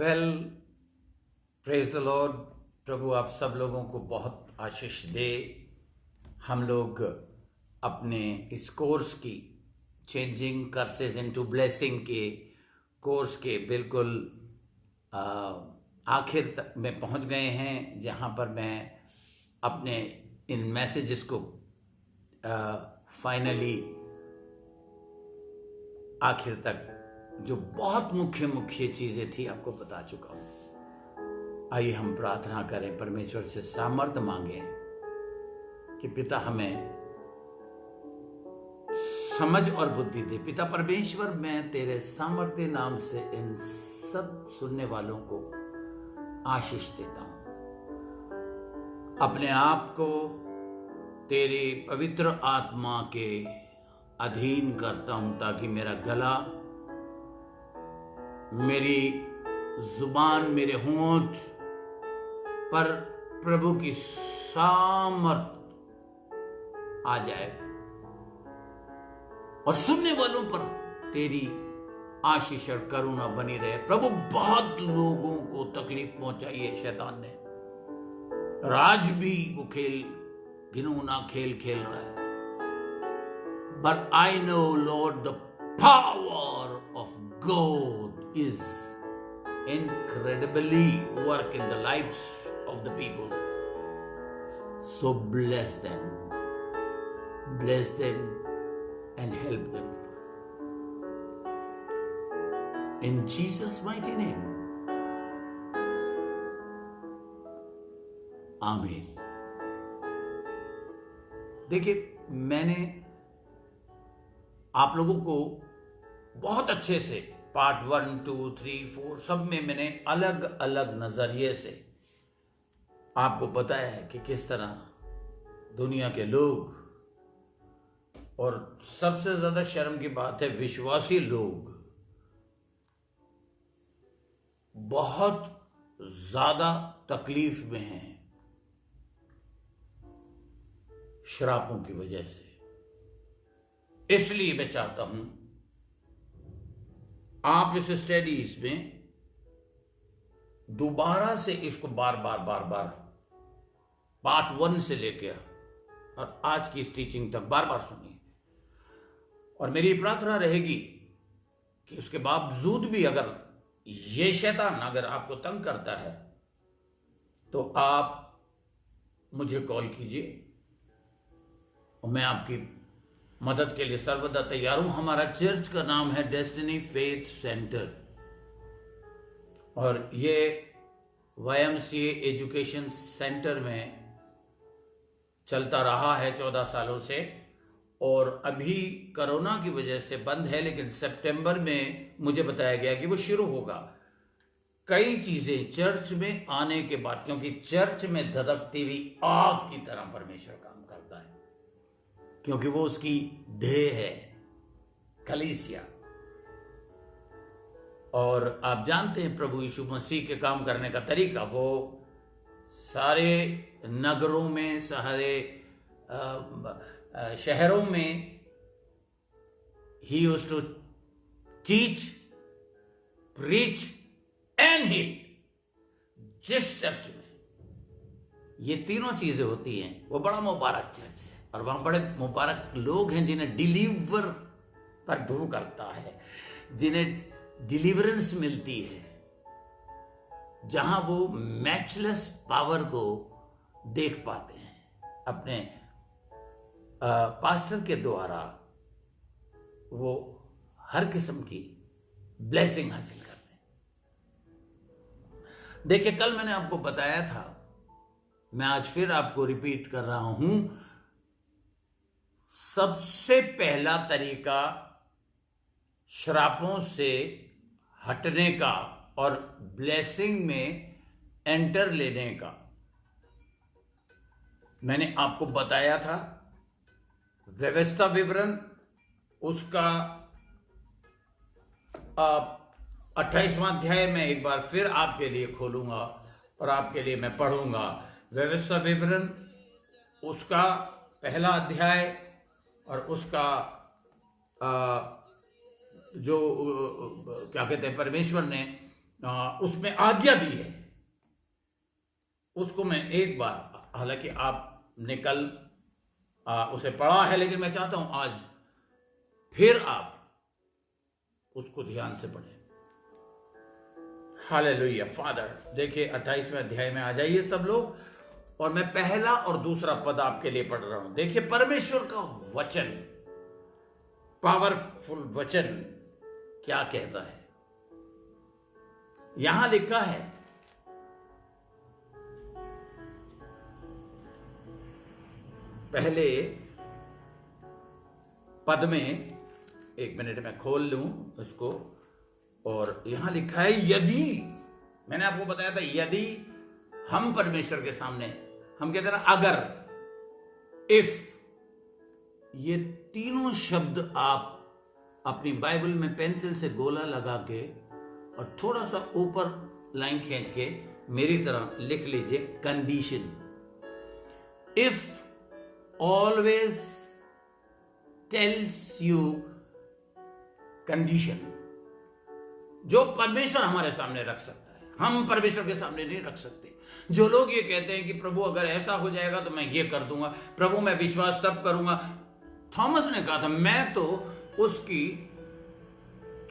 Well, praise the Lord. प्रभु आप सब लोगों को बहुत आशीष दे। हम लोग अपने इस कोर्स की चेंजिंग कर्सेस इनटू ब्लेसिंग के कोर्स के बिल्कुल आखिर तक में पहुंच गए हैं, जहां पर मैं अपने इन मैसेजेस को फाइनली आखिर तक जो बहुत मुख्य मुख्य चीजें थी आपको बता चुका हूं। आइए हम प्रार्थना करें, परमेश्वर से सामर्थ्य मांगे कि पिता हमें समझ और बुद्धि दे। पिता परमेश्वर, मैं तेरे सामर्थ्य नाम से इन सब सुनने वालों को आशीष देता हूं। अपने आप को तेरी पवित्र आत्मा के अधीन करता हूं, ताकि मेरा गला, मेरी जुबान, मेरे होंठ पर प्रभु की सामर्थ आ जाए और सुनने वालों पर तेरी आशीष और करुणा बनी रहे। प्रभु, बहुत लोगों को तकलीफ पहुंचाई है शैतान ने, और आज भी वो घिनौना खेल खेल रहा है। But I know, Lord, the power of God is incredibly work in the lives of the people. So bless them and help them. In Jesus' mighty name. आमीन। देखिए, मैंने आप लोगों को बहुत अच्छे से पार्ट 1, 2, 3, 4 सब में मैंने अलग अलग नजरिए से आपको बताया है कि किस तरह दुनिया के लोग, और सबसे ज्यादा शर्म की बात है विश्वासी लोग, बहुत ज्यादा तकलीफ में हैं श्रापों की वजह से। इसलिए मैं चाहता हूं आप इस स्टडीज में दोबारा से इसको बार बार पार्ट 1 से लेकर और आज की इस टीचिंग तक बार बार सुनिए। और मेरी प्रार्थना रहेगी कि उसके बावजूद भी अगर ये शैतान अगर आपको तंग करता है तो आप मुझे कॉल कीजिए और मैं आपकी मदद के लिए सर्वदा तैयार हूं। हमारा चर्च का नाम है डेस्टिनी फेथ सेंटर, और ये YMCA एजुकेशन सेंटर में चलता रहा है 14 सालों से, और अभी कोरोना की वजह से बंद है, लेकिन सितंबर में मुझे बताया गया कि वो शुरू होगा। कई चीजें चर्च में आने के बाद, क्योंकि चर्च में धधकती हुई आग की तरह परमेश्वर काम करता है, क्योंकि वो उसकी देह है, कलीसिया। और आप जानते हैं प्रभु यीशु मसीह के काम करने का तरीका, वो सारे नगरों में, सारे शहरों में ही used to teach, preach and heal. जिस चर्च में ये तीनों चीजें होती हैं वो बड़ा मुबारक चर्च है, और वहां बड़े मुबारक लोग हैं जिन्हें डिलीवर प्रभु करता है, जिन्हें डिलीवरेंस मिलती है, जहां वो मैचलेस पावर को देख पाते हैं अपने पास्टर के द्वारा। वो हर किस्म की ब्लेसिंग हासिल करते हैं। देखिए, कल मैंने आपको बताया था, मैं आज फिर आपको रिपीट कर रहा हूं, सबसे पहला तरीका श्रापों से हटने का और ब्लेसिंग में एंटर लेने का मैंने आपको बताया था। व्यवस्था विवरण उसका 28वां अध्याय में एक बार फिर आपके लिए खोलूंगा और आपके लिए मैं पढ़ूंगा। व्यवस्था विवरण उसका पहला अध्याय और उसका जो क्या कहते हैं, परमेश्वर ने उसमें आज्ञा दी है, उसको मैं एक बार, हालांकि आपने कल उसे पढ़ा है, लेकिन मैं चाहता हूं आज फिर आप उसको ध्यान से पढ़ें। हालेलुया। फादर, देखिए 28वें अध्याय में आ जाइए सब लोग, और मैं पहला और दूसरा पद आपके लिए पढ़ रहा हूं। देखिए परमेश्वर का वचन, पावरफुल वचन क्या कहता है। यहां लिखा है, पहले पद में, एक मिनट में खोल लूं उसको, और यहां लिखा है यदि, मैंने आपको बताया था यदि हम परमेश्वर के सामने, हम कहते हैं ना अगर, इफ, ये तीनों शब्द आप अपनी बाइबल में पेंसिल से गोला लगा के और थोड़ा सा ऊपर लाइन खींच के मेरी तरह लिख लीजिए, condition. If always tells you condition, जो परमेश्वर हमारे सामने रख सकता है, हम परमेश्वर के सामने नहीं रख सकते। जो लोग ये कहते हैं कि प्रभु अगर ऐसा हो जाएगा तो मैं ये कर दूंगा, प्रभु मैं विश्वास तब करूंगा। थॉमस ने कहा था मैं तो उसकी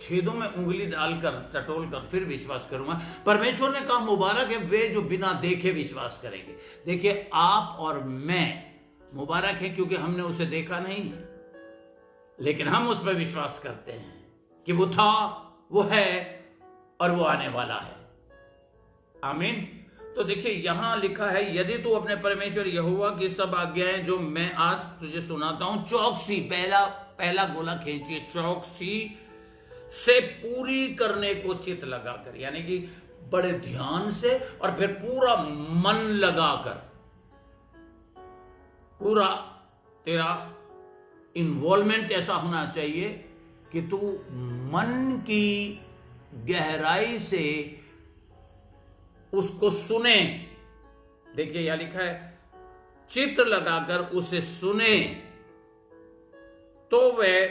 छेदों में उंगली डालकर टटोल कर फिर विश्वास करूंगा। परमेश्वर ने कहा मुबारक है वे जो बिना देखे विश्वास करेंगे। देखिए आप और मैं मुबारक है क्योंकि हमने उसे देखा नहीं है, लेकिन हम उस पर विश्वास करते हैं कि वो था, वो है और वो आने वाला है। आमीन। तो देखिए यहां लिखा है यदि तू अपने परमेश्वर यहोवा की सब आज्ञाएं जो मैं आज तुझे सुनाता हूं चौकसी, पहला गोला खींचिए, चौकसी से पूरी करने को चित लगाकर, यानी कि बड़े ध्यान से और फिर पूरा मन लगाकर, पूरा तेरा इन्वॉल्वमेंट ऐसा होना चाहिए कि तू मन की गहराई से उसको सुने। देखिए यहां लिखा है चित्त लगाकर उसे सुने तो वह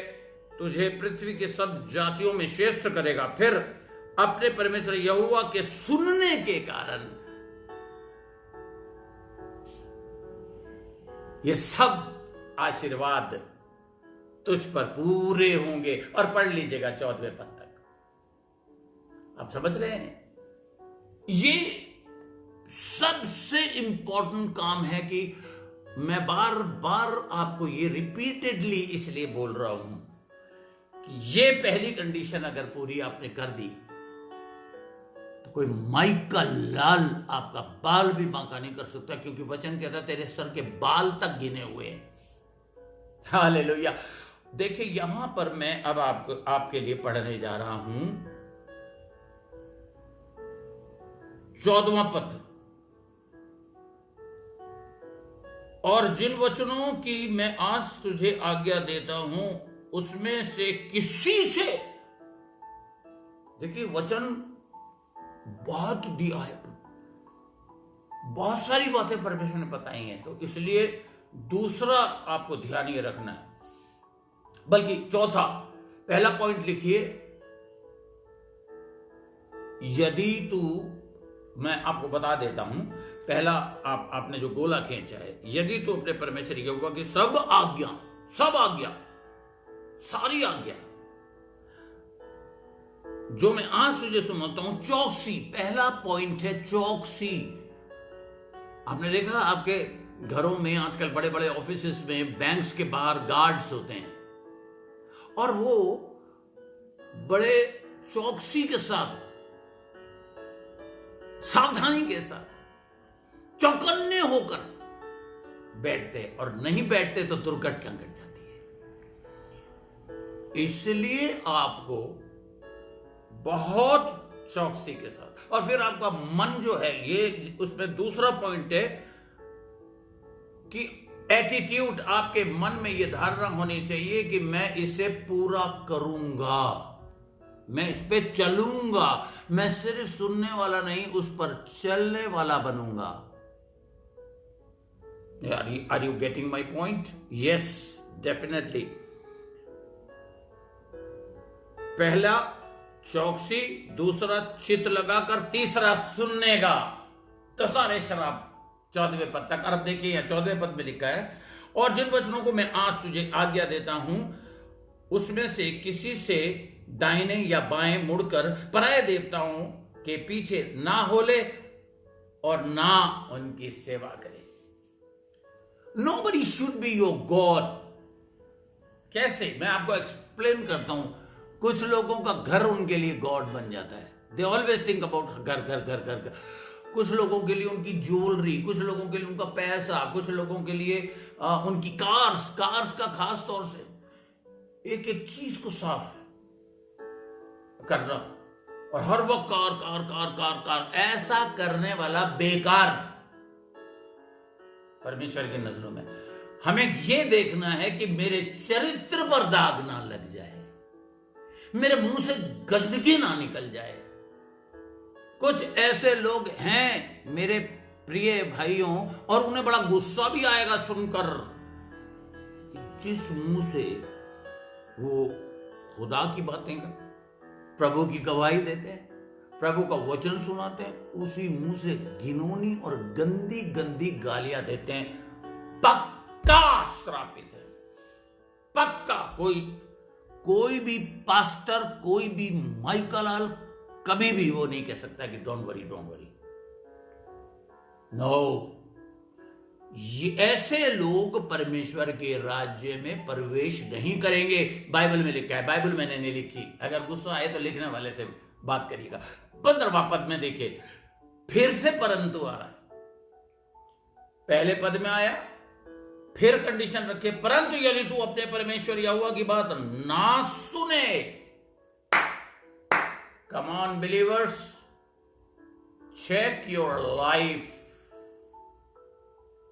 तुझे पृथ्वी के सब जातियों में श्रेष्ठ करेगा। फिर अपने परमेश्वर यहोवा के सुनने के कारण ये सब आशीर्वाद तुझ पर पूरे होंगे। और पढ़ लीजिएगा 14वें पद तक। आप समझ रहे हैं, ये सबसे इंपॉर्टेंट काम है कि मैं बार बार आपको ये रिपीटेडली इसलिए बोल रहा हूं कि ये पहली कंडीशन अगर पूरी आपने कर दी तो कोई माइक का लाल आपका बाल भी बांका नहीं कर सकता, क्योंकि वचन कहता तेरे सर के बाल तक गिने हुए हैं। हालेलुया। देखिए यहां पर मैं अब आपके लिए पढ़ने जा रहा हूं 14वां पद। और जिन वचनों की मैं आज तुझे आज्ञा देता हूं उसमें से किसी से, देखिए वचन बहुत दिया है, बहुत सारी बातें परमेश्वर ने बताई हैं, तो इसलिए दूसरा आपको ध्यान ये रखना है, बल्कि चौथा, पहला पॉइंट लिखिए यदि तू, मैं आपको बता देता हूं, पहला आपने जो गोला खींचा है, यदि तू अपने परमेश्वर यहोवा की सब आज्ञा, सारी आज्ञा जो मैं आज तुझे सुनाता हूं, चौकसी, पहला पॉइंट है चौकसी। आपने देखा आपके घरों में आजकल बड़े बड़े ऑफिसेस में, बैंक्स के बाहर गार्ड्स होते हैं और वो बड़े चौकसी के साथ, सावधानी के साथ, चौकन्ने होकर बैठते, और नहीं बैठते तो दुर्घटना घट जाती है। इसलिए आपको बहुत चौकसी के साथ, और फिर आपका मन जो है, ये उसमें दूसरा पॉइंट है कि एटीट्यूड, आपके मन में यह धारणा होनी चाहिए कि मैं इसे पूरा करूंगा, मैं इस पे चलूंगा, मैं सिर्फ सुनने वाला नहीं उस पर चलने वाला बनूंगा। Are you getting my point? Yes, definitely. पहला चौकसी, दूसरा चित लगाकर, तीसरा सुनने का। तो सारे शराब 14वें पद तक। अब देखिए यहां 14वें पद में लिखा है, और जिन वचनों को मैं आज तुझे आज्ञा देता हूं उसमें से किसी से दाहिने या बाएं मुड़कर पराये देवताओं के पीछे ना होले और ना उनकी सेवा करे। Nobody should be your God। कैसे, मैं आपको एक्सप्लेन करता हूं। कुछ लोगों का घर उनके लिए गॉड बन जाता है। दे ऑलवेज थिंक अबाउट घर घर घर घर घर। कुछ लोगों के लिए उनकी ज्वेलरी, कुछ लोगों के लिए उनका पैसा, कुछ लोगों के लिए उनकी कार्स का खास तौर से एक एक चीज को साफ करना, और हर वक्त car car car car car, ऐसा करने वाला बेकार परमेश्वर की नजरों में। हमें यह देखना है कि मेरे चरित्र पर दाग ना लग जाए, मेरे मुंह से गंदगी ना निकल जाए। कुछ ऐसे लोग हैं मेरे प्रिय भाइयों, और उन्हें बड़ा गुस्सा भी आएगा सुनकर कि जिस मुंह से वो खुदा की बातें कर, प्रभु की गवाही देते हैं, प्रभु का वचन सुनाते हैं, उसी मुंह से घिनौनी और गंदी गंदी गालियां देते हैं। पक्का श्रापित है, पक्का। कोई भी पास्टर, कोई भी माइकल कभी भी वो नहीं कह सकता कि डोंट वरी नो। ये ऐसे लोग परमेश्वर के राज्य में प्रवेश नहीं करेंगे। बाइबल में लिखा है, बाइबल मैंने नहीं लिखी, अगर गुस्सा आए तो लिखने वाले से बात करिएगा। 15वां पद में देखिए, फिर से परंतु आ रहा है। पहले पद में आया, फिर कंडीशन रखे, परंतु यदि तू अपने परमेश्वर यहोवा की बात ना सुने। Come on believers, check your life.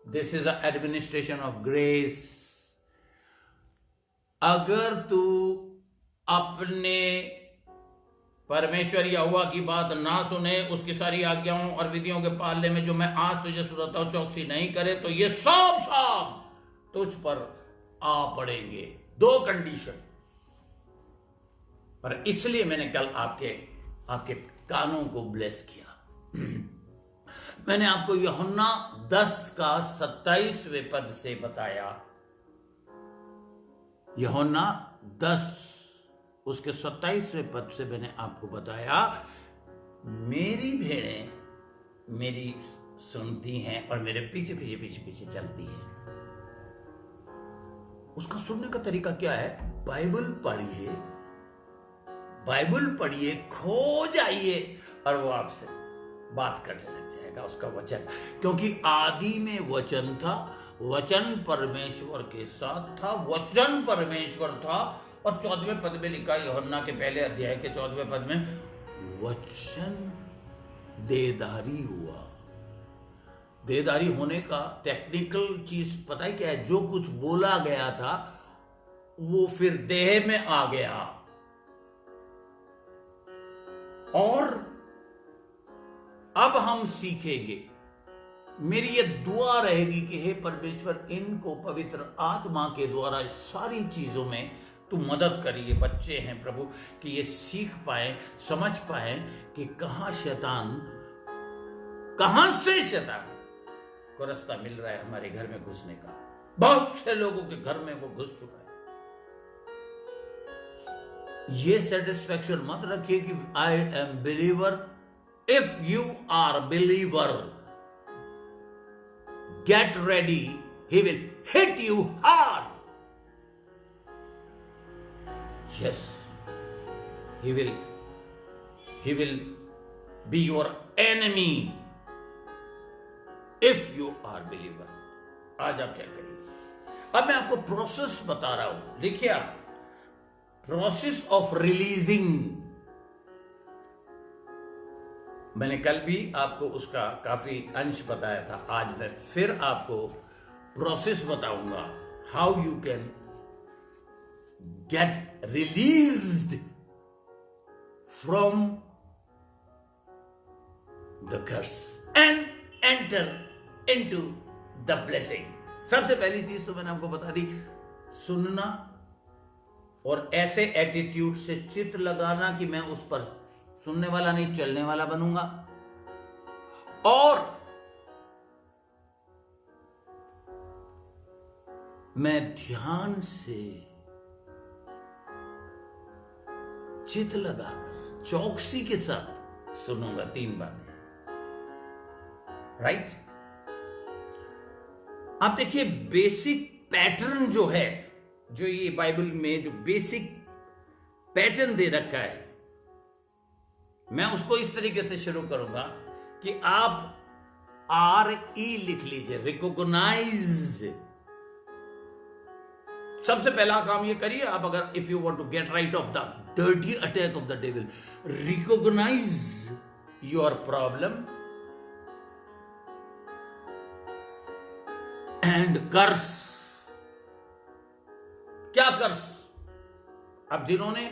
This is a administration of grace. अगर तू अपने परमेश्वर यहोवा की बात ना सुने, उसकी सारी आज्ञाओं और विधियों के पालने में जो मैं आज तुझे सुनाता हूं चौकसी नहीं करे, तो ये सब तुझ पर आ पड़ेंगे। 2 कंडीशन। पर इसलिए मैंने कल आपके कानों को ब्लेस किया। मैंने आपको यूहन्ना 10 का 27वें पद से बताया। यूहन्ना 10 उसके 27वें पद से मैंने आपको बताया, मेरी भेड़ें मेरी सुनती हैं और मेरे पीछे पीछे पीछे पीछे चलती हैं। उसका सुनने का तरीका क्या है? बाइबल पढ़िए, खो जाइए, और वो आपसे बात करने लग जाएगा, उसका वचन। क्योंकि आदि में वचन था, वचन परमेश्वर के साथ था, वचन परमेश्वर था। और 14वें पद में लिखा, यूहन्ना के पहले अध्याय के 14वें पद में, वचन देदारी हुआ। देदारी होने का टेक्निकल चीज पता है क्या है? जो कुछ बोला गया था वो फिर देह में आ गया। और अब हम सीखेंगे, मेरी ये दुआ रहेगी कि हे परमेश्वर, इनको पवित्र आत्मा के द्वारा सारी चीजों में तू मदद करिए। बच्चे हैं प्रभु, कि ये सीख पाए, समझ पाए कि कहां से शैतान को रास्ता मिल रहा है हमारे घर में घुसने का। बहुत से लोगों के घर में वो घुस चुका है। ये सेटिस्फैक्शन मत रखिए कि I am believer. If you are believer, get ready, he will hit you hard. Yes, he will be your enemy if you are believer। आज आप क्या करिए? अब मैं आपको प्रोसेस बता रहा हूं, देखिए आप, प्रोसेस ऑफ रिलीजिंग। मैंने कल भी आपको उसका काफी अंश बताया था। आज मैं फिर आपको प्रोसेस बताऊंगा, how you can get released from the curse and enter into the blessing। सबसे पहली चीज तो मैंने आपको बता दी, सुनना और ऐसे एटीट्यूड से चित लगाना कि मैं उस पर सुनने वाला नहीं चलने वाला बनूंगा, और मैं ध्यान से चित लगाकर चौकसी के साथ सुनूंगा। 3 बातें, राइट? आप देखिए, बेसिक पैटर्न जो है, जो ये बाइबल में जो बेसिक पैटर्न दे रखा है, मैं उसको इस तरीके से शुरू करूंगा कि आप RE लिख लीजिए, रिकॉग्नाइज। सबसे पहला काम ये करिए आप, अगर if you want to get rid of the dirty attack of the devil, recognise your problem and curse. क्या कर्स? अब जिन्होंने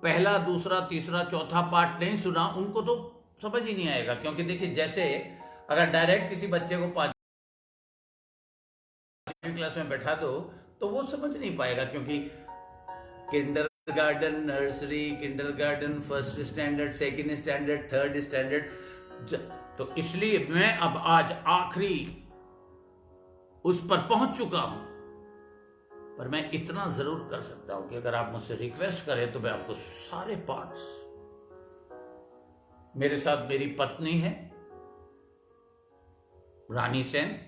पहला, दूसरा, तीसरा, चौथा पार्ट नहीं सुना, उनको तो समझ ही नहीं आएगा। क्योंकि देखिए, जैसे अगर डायरेक्ट किसी बच्चे को 5वीं क्लास में बैठा दो तो वो समझ नहीं पाएगा, क्योंकि kindergarten, nursery, kindergarten, first standard, second standard, third standard, तो इसलिए मैं अब आज आखिरी उस पर पहुंच चुका हूं। पर मैं इतना जरूर कर सकता हूं कि अगर आप मुझसे रिक्वेस्ट करें तो मैं आपको सारे पार्ट्स, मेरे साथ मेरी पत्नी है रानी सेन,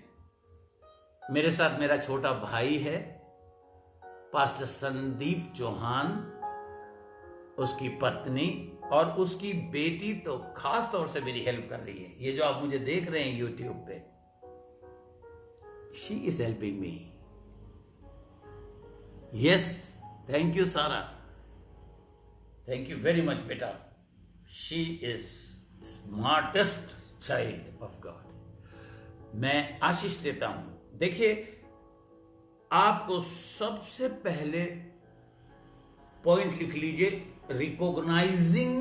मेरे साथ मेरा छोटा भाई है पास्टर संदीप चौहान, उसकी पत्नी और उसकी बेटी तो खास तौर से मेरी हेल्प कर रही है। ये जो आप मुझे देख रहे हैं यूट्यूब पे, she is helping me. Yes, thank you सारा, थैंक यू वेरी मच बेटा। She is smartest child of God. मैं आशीष देता हूं। देखिए, आपको सबसे पहले पॉइंट लिख लीजिए, recognising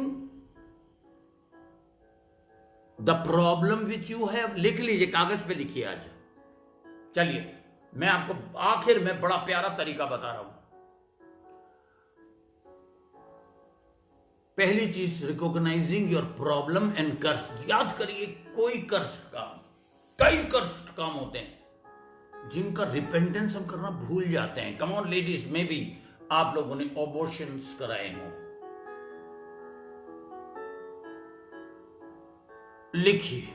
the problem which you have. लिख लीजिए, कागज पे लिखिए आज। चलिए, मैं आपको आखिर में बड़ा प्यारा तरीका बता रहा हूं। पहली चीज, recognising your problem and curse. याद करिए, कोई कर्स काम, कई कर्स काम होते हैं जिनका रिपेंटेंस हम करना भूल जाते हैं। कम ऑन लेडीज, में भी आप लोगों ने अबॉर्शंस कराए हों। लिखिए,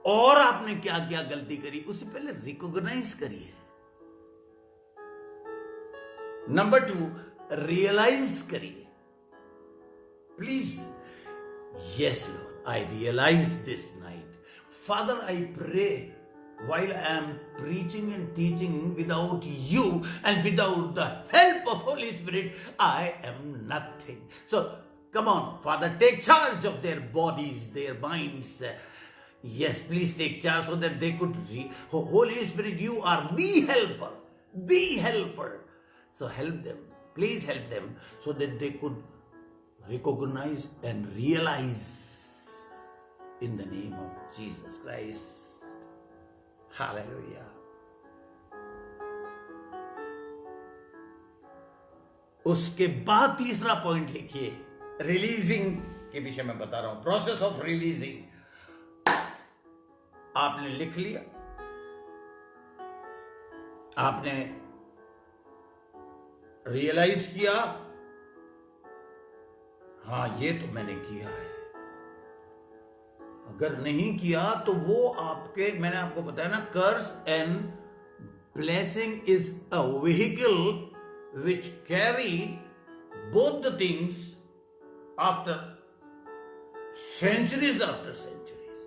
और आपने क्या क्या गलती करी उसे पहले रिकॉग्नाइज करिए। नंबर 2, रियलाइज करिए। Please, yes Lord, I realise this night. Father, I pray while I am preaching and teaching, without you and without the help of Holy Spirit, I am nothing. So, come on, Father, take charge of their bodies, their minds. Yes, please take charge so that they could Holy Spirit, you are the helper, the helper. So help them, please help them so that they could recognize and realize in the name of Jesus Christ. Hallelujah. उसके बाद तीसरा point लिखिए, releasing के विषय में बता रहा हूं, प्रोसेस ऑफ रिलीजिंग। आपने लिख लिया, आपने रियलाइज किया, हां ये तो मैंने किया है। अगर नहीं किया तो वो आपके, मैंने आपको बताया ना, curse and blessing is a vehicle which carry both the things after centuries after centuries.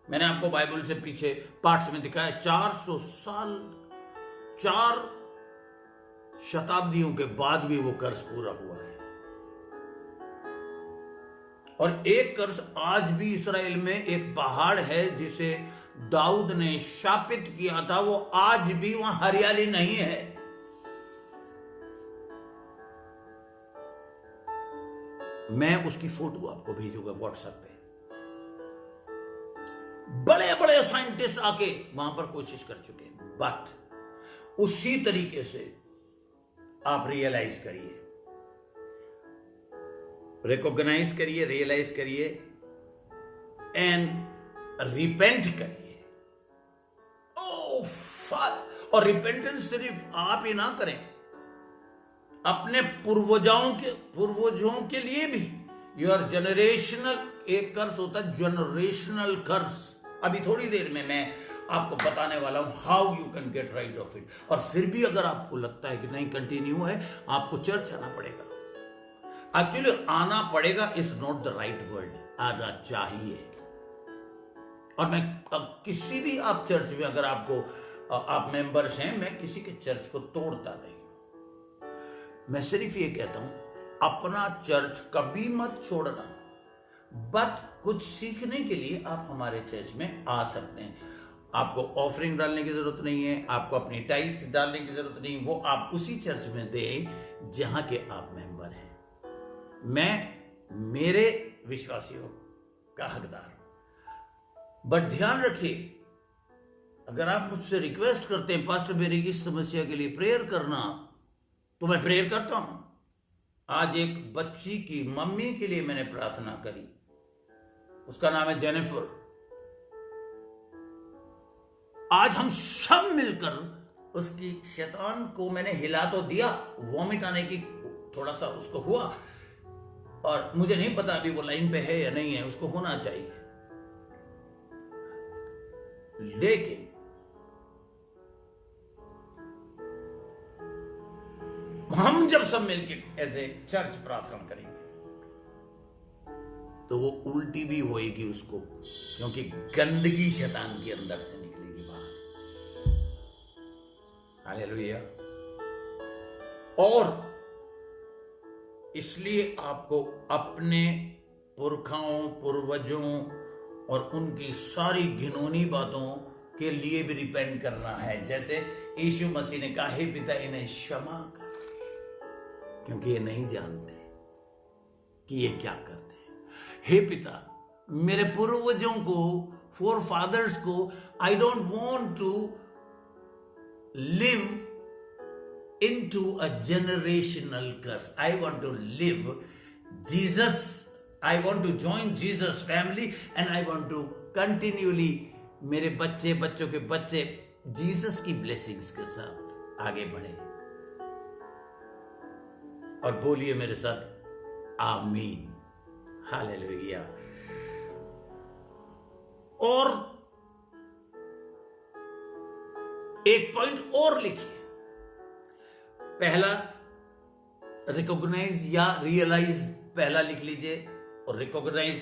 मैंने आपको बाइबल से पीछे पार्ट्स में दिखाया, 400 साल, 4 शताब्दियों के बाद भी वो कर्ज पूरा हुआ है। और एक कर्ज आज भी इस्राएल में एक पहाड़ है जिसे दाऊद ने शापित किया था, वो आज भी वहां हरियाली नहीं है। मैं उसकी फोटो आपको भेजूंगा व्हाट्सएप पे। बड़े बड़े साइंटिस्ट साइंटिस्ट आके वहां पर कोशिश कर चुके हैं, बट उसी तरीके से आप रियलाइज करिए, रिकॉग्नाइज करिए, रियलाइज करिए एंड रिपेंट करिए। ओ फादर, और रिपेंटेंस सिर्फ आप ही ना करें, अपने पूर्वजों के लिए भी। योर जनरेशनल, एक कर्स होता है जनरेशनल कर्स। अभी थोड़ी देर में मैं आपको बताने वाला हूं how you can get rid of it. और फिर भी अगर आपको लगता है कि नहीं कंटिन्यू है, आपको चर्च आना पड़ेगा। एक्चुअली आना पड़ेगा is not the right word, आना चाहिए। और मैं किसी भी आप चर्च में अगर आपको आप मेंबर्स हैं, मैं किसी के चर्च को तोड़ता नहीं, मैं सिर्फ ये कहता हूं अपना चर्च कभी मत छोड़ना। बट कुछ सीखने के लिए आप हमारे चर्च में आ सकते हैं। आपको ऑफरिंग डालने की जरूरत नहीं है, आपको अपनी टाइट डालने की जरूरत नहीं, वो आप उसी चर्च में दें जहां के आप मेंबर हैं। मैं मेरे विश्वासियों का हकदार हूं। बट ध्यान रखिए, अगर आप मुझसे रिक्वेस्ट करते हैं पास्टर मेरी इस समस्या के लिए प्रेयर करना, तो मैं प्रेयर करता हूं। आज एक बच्ची की मम्मी के लिए मैंने प्रार्थना करी, उसका नाम है जेनिफर। आज हम सब मिलकर उसकी शैतान को मैंने हिला तो दिया, वॉमिट आने की थोड़ा सा उसको हुआ, और मुझे नहीं पता अभी वो लाइन पे है या नहीं है, उसको होना चाहिए। लेकिन हम जब सब मिलकर एज ए चर्च प्रार्थना करेंगे तो वो उल्टी भी होएगी उसको, क्योंकि गंदगी शैतान के अंदर से निकलेगी बाहर। हालेलुया। और इसलिए आपको अपने पुरखाओं, पूर्वजों और उनकी सारी घिनौनी बातों के लिए भी रिपेंट करना है। जैसे यीशु मसीह ने कहा, हे पिता इन्हें क्षमा कर, क्योंकि ये नहीं जानते कि ये क्या करते हैं। हे पिता, मेरे पूर्वजों को, फोर फादर्स को, I don't want to live into a generational curse. I want to live Jesus, I want to join Jesus family and I want to continuously मेरे बच्चे, बच्चों के बच्चे जीसस की ब्लेसिंग्स के साथ आगे बढ़े। और बोलिए मेरे साथ, आमीन। हालेलुया। और एक पॉइंट और लिखिए। पहला रिकॉग्नाइज या रियलाइज पहला लिख लीजिए, और रिकॉग्नाइज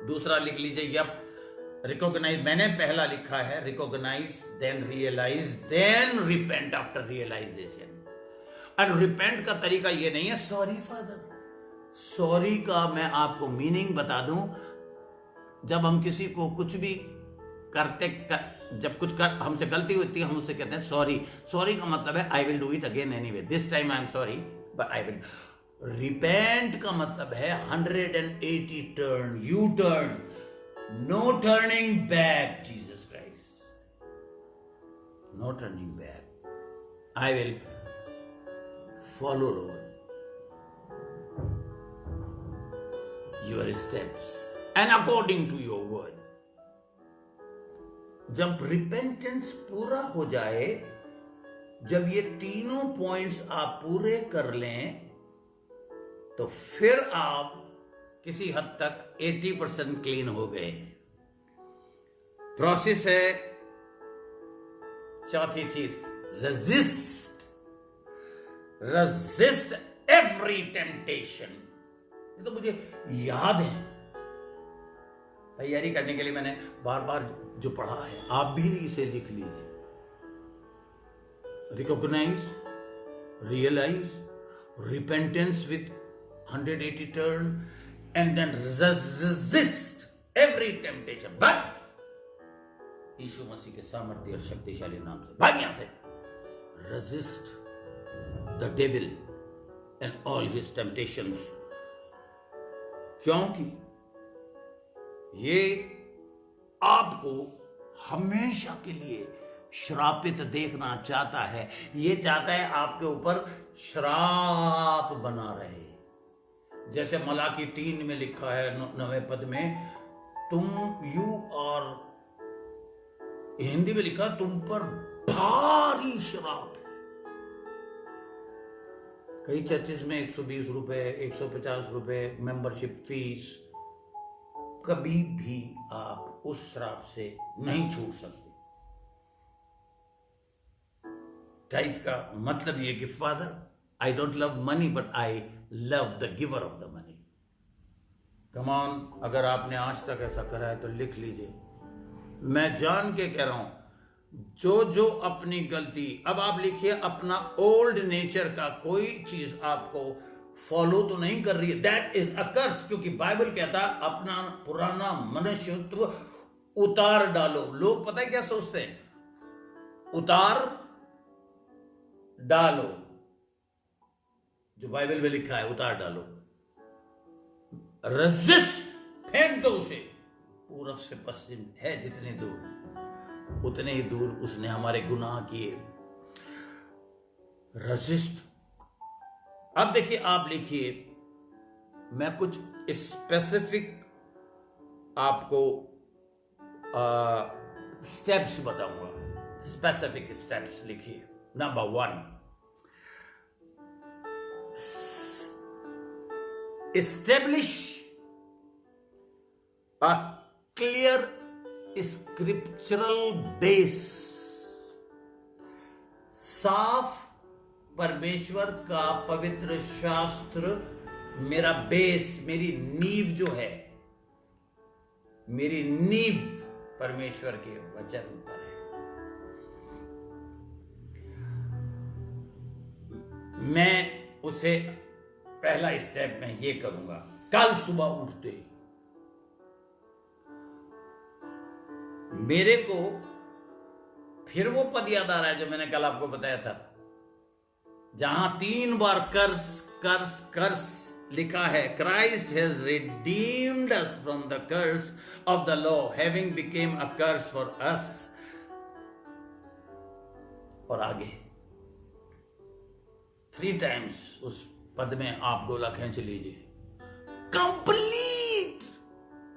दूसरा लिख लीजिए। या रिकॉग्नाइज मैंने पहला लिखा है, recognise then realise then repent after realisation. और रिपेंट का तरीका ये नहीं है सॉरी फादर। सॉरी का मैं आपको मीनिंग बता दूं। जब हम किसी को कुछ भी जब कुछ हमसे गलती होती है, हम उससे कहते हैं सॉरी। सॉरी का मतलब है I will do it again anyway, this time I am sorry but I will. Repent का मतलब है 180 turn, U turn, no turning back. Jesus Christ, no turning back. I will follow Lord your steps and according to your word। जब repentance पूरा हो जाए, जब ये तीनों पॉइंट्स आप पूरे कर लें, तो फिर आप किसी हद तक 80% क्लीन हो गए। प्रोसेस है चौथी चीज, रेजिस्ट एवरी टेम्पटेशन। ये तो मुझे याद है, तैयारी करने के लिए मैंने बार बार जो पढ़ा है, आप भी इसे लिख लीजिए। Recognise, realise, repentance with 180 turn and then resist every temptation. But Yeshu Masih के सामर्थ्य और शक्तिशाली नाम से भाग यहां से। Resist the devil and all his temptations, क्योंकि ये आपको हमेशा के लिए श्रापित देखना चाहता है। ये चाहता है आपके ऊपर श्राप बना रहे। जैसे मलाकी 3 में लिखा है 9वें पद में, यू और हिंदी में लिखा तुम पर भारी श्राप है। कई चर्चेज में 120 रुपए 150 रुपए मेंबरशिप फीस, कभी भी आप उस श्राप से नहीं छूट सकते। टाइट का मतलब ये कि father, I don't love money but I love the giver of the money. Come on, अगर आपने आज तक ऐसा करा है तो लिख लीजिए। मैं जान के कह रहा हूं, जो अपनी गलती, अब आप लिखिए अपना ओल्ड नेचर का कोई चीज आपको फॉलो तो नहीं कर रही है, दैट इज अ कर्स। क्योंकि बाइबल कहता है अपना पुराना मनुष्यत्व उतार डालो। लोग पता है क्या सोचते हैं, उतार डालो, जो बाइबल में लिखा है उतार डालो, रेजिस्ट, फेंक दो उसे। पूरब से पश्चिम है जितनी दूर, उतने ही दूर उसने हमारे गुनाह किए। रेजिस्ट। अब देखिए, आप लिखिए, मैं कुछ स्पेसिफिक आपको स्टेप्स बताऊंगा। स्पेसिफिक स्टेप्स लिखिए। Number 1, establish a clear scriptural base. साफ परमेश्वर का पवित्र शास्त्र मेरा बेस, मेरी नींव जो है, मेरी नींव परमेश्वर के वचन पर है। मैं उसे पहला स्टेप में ये करूंगा, कल सुबह उठते ही मेरे को फिर वो पद याद आ रहा है जो मैंने कल आपको बताया था, जहां 3 बार कर्स कर्स कर्स लिखा है। Christ has redeemed us from the curse of the law, having become a curse for us. और आगे 3 टाइम्स उस पद में आप गोला खींच लीजिए। Complete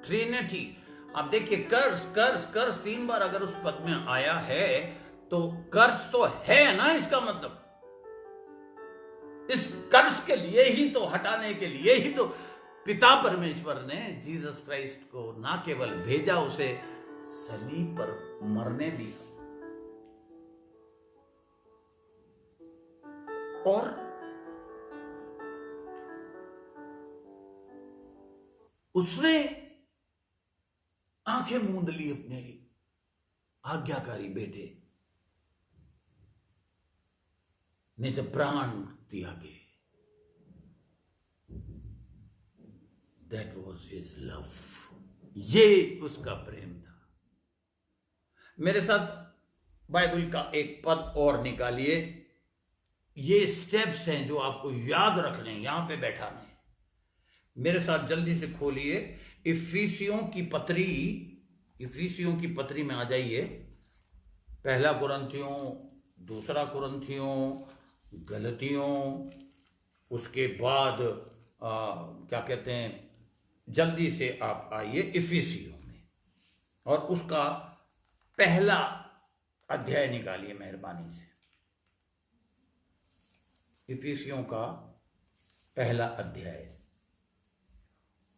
Trinity. आप देखिए, कर्स कर्स कर्स 3 बार अगर उस पद में आया है तो कर्स तो है ना, इसका मतलब इस कर्स के लिए ही तो, हटाने के लिए ही तो पिता परमेश्वर ने जीसस क्राइस्ट को ना केवल भेजा, उसे सलीब पर मरने दिया। और उसने आंखें मूंद ली अपने आज्ञाकारी बेटे ने, जब प्राण त्यागे। That was his love. ये उसका प्रेम था। मेरे साथ बाइबल का एक पद और निकालिए। ये स्टेप्स हैं जो आपको याद रखने, यहां पे बैठाने। मेरे साथ जल्दी से खोलिए इफिसियों की पत्री में आ जाइए। 1 कुरिन्थियों, 2 कुरिन्थियों, गलतियों, उसके बाद क्या कहते हैं, जल्दी से आप आइए इफिसियों में और उसका पहला अध्याय निकालिए मेहरबानी से। इफिसियों का पहला अध्याय।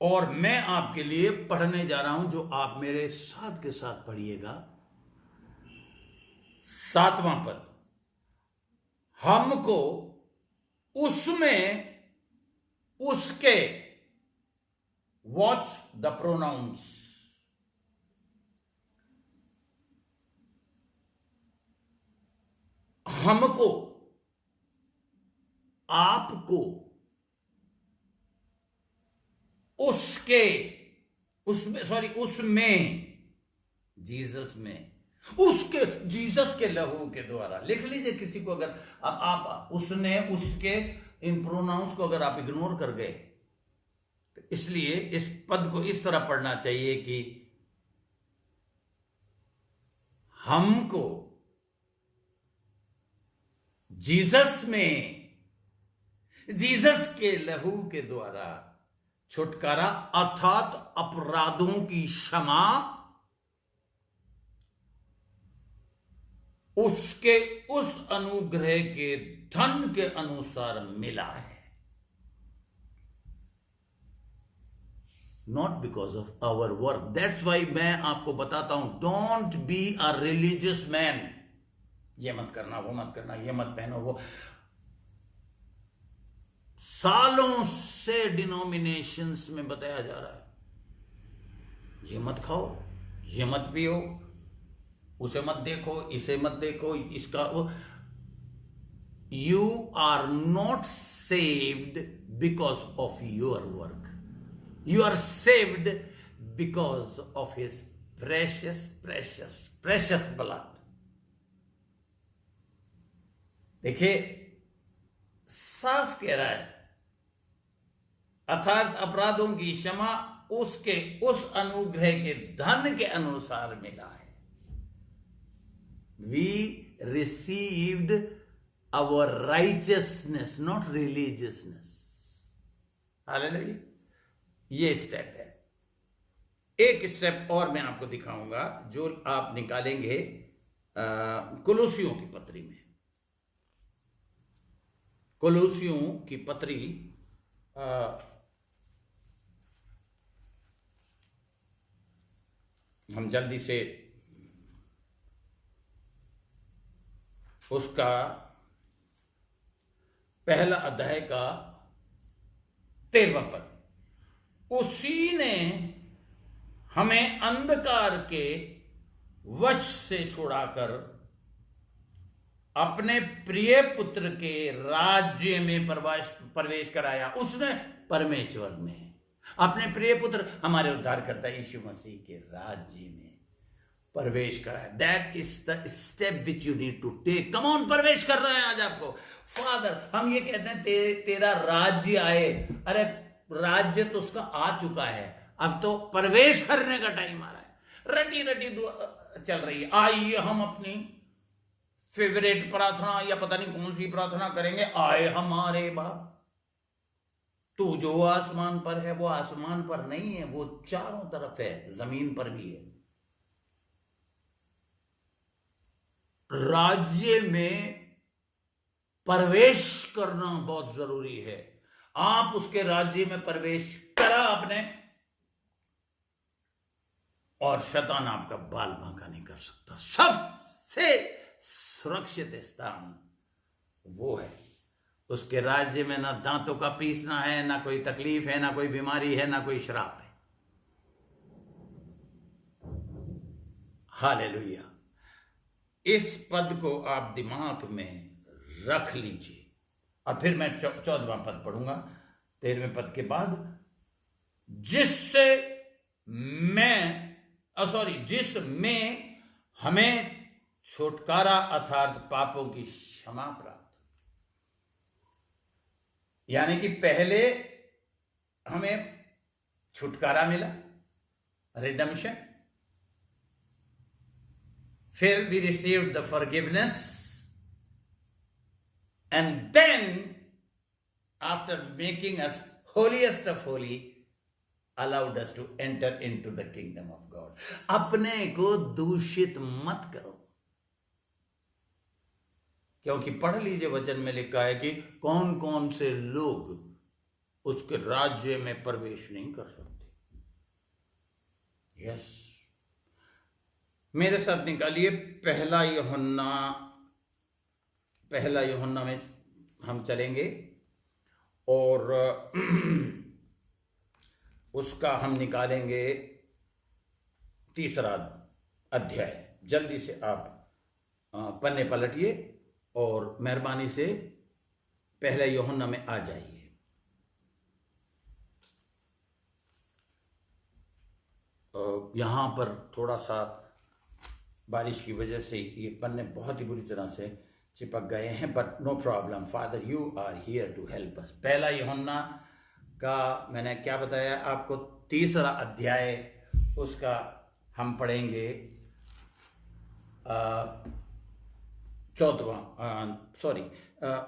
और मैं आपके लिए पढ़ने जा रहा हूं, जो आप मेरे साथ के साथ पढ़िएगा। 7वां पद, हमको उसमें उसके, वॉच द प्रोनाउंस, हमको, आपको, उसके, उसमें, जीसस में, उसके, जीसस के लहू के द्वारा। लिख लीजिए किसी को, अगर आप उसने, उसके, इन प्रोनाउंस को अगर आप इग्नोर कर गए, तो इसलिए इस पद को इस तरह पढ़ना चाहिए कि हमको जीसस में, जीसस के लहू के द्वारा छुटकारा अर्थात अपराधों की क्षमा उसके उस अनुग्रह के धन के अनुसार मिला है, not because of our work. That's why मैं आपको बताता हूं, don't be a religious man. ये मत करना, वो मत करना, ये मत पहनो, वो। सालों से डिनोमिनेशंस में बताया जा रहा है, ये मत खाओ, ये मत पियो, उसे मत देखो, इसे मत देखो, इसका वो। You are not saved because of your work, you are saved because of his precious precious precious blood. देखिए, साफ कह रहा है, अर्थात अपराधों की क्षमा उसके उस अनुग्रह के धन के अनुसार मिला है। We received our righteousness, not religiousness. Hallelujah. ये स्टेप है। एक स्टेप और मैं आपको दिखाऊंगा जो आप निकालेंगे कुलुसियों की पत्री में। कुलुसियों की पत्री हम जल्दी से उसका पहला अध्याय का 13वां पद। उसी ने हमें अंधकार के वश से छुड़ाकर अपने प्रिय पुत्र के राज्य में प्रवेश कराया। उसने परमेश्वर में अपने प्रिय पुत्र हमारे उद्धारकर्ता यीशु मसीह के राज्य में प्रवेश कराया। That is the step which you need to take. Come on, प्रवेश कर रहे हैं आज आपको। फादर, हम ये कहते हैं तेरा राज्य आए। अरे राज्य तो उसका आ चुका है, अब तो प्रवेश करने का टाइम आ रहा है। रटी रटी चल रही है। आइए हम अपनी फेवरेट प्रार्थना या पता नहीं कौन सी प्रार्थना करेंगे। आए हमारे बाप, तू जो आसमान पर है वो आसमान पर नहीं है, वो चारों तरफ है, जमीन पर भी है। राज्य में प्रवेश करना बहुत जरूरी है। आप उसके राज्य में प्रवेश करा आपने, और शैतान आपका बाल बांका नहीं कर सकता। सबसे सुरक्षित स्थान वो है। उसके राज्य में ना दांतों का पीसना है, ना कोई तकलीफ है, ना कोई बीमारी है, ना कोई श्राप है। हालेलुया। इस पद को आप दिमाग में रख लीजिए। और फिर मैं 14वां पद पढ़ूंगा 13वें पद के बाद। जिसमें हमें छुटकारा अर्थात पापों की क्षमा प्राप्त। यानी कि पहले हमें छुटकारा मिला, रिडेम्पशन, फिर we received the forgiveness, and then after making us holiest of holy, allowed us to enter into the kingdom of God. अपने को दूषित मत करो, क्योंकि पढ़ लीजिए वचन में लिखा है कि कौन कौन से लोग उसके राज्य में प्रवेश नहीं कर सकते। यस, मेरे साथ निकालिए पहला यूहन्ना में हम चलेंगे और उसका हम निकालेंगे 3रा अध्याय। जल्दी से आप पन्ने पलटिए और मेहरबानी से पहला यूहन्ना में आ जाइए। यहां पर थोड़ा सा बारिश की वजह से ये पन्ने बहुत ही बुरी तरह से चिपक गए हैं, but no problem, father you are here to help us. पहला यूहन्ना का मैंने क्या बताया आपको, 3रा अध्याय, उसका हम पढ़ेंगे